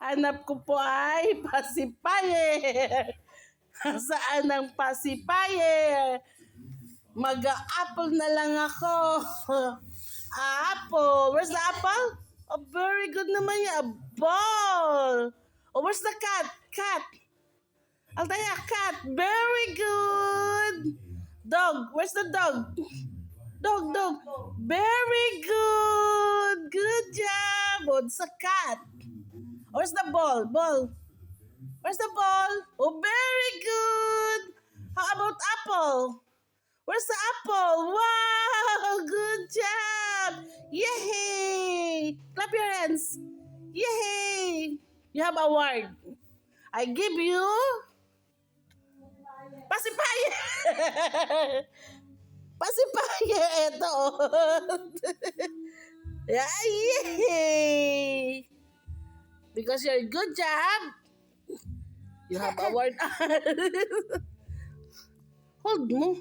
Hanap ko po ay pacifier. Saan ang pacifier? Mag-apple na lang ako. Apple. Where's the apple? Oh, very good naman yan. A ball. Oh, where's the cat? Cat. Altaya, cat. Very good. Dog. Where's the dog? Dog. Very good. Good job. Oh, it's a cat. Where's the ball? Ball. Where's the ball? Oh, very good. How about apple? Where's the apple? Wow, good job. Yay. Clap your hands. Yay. You have award. I give you pacifier. Pacifier. Ito. Yay. Because you're good job. You have award. Hold mo.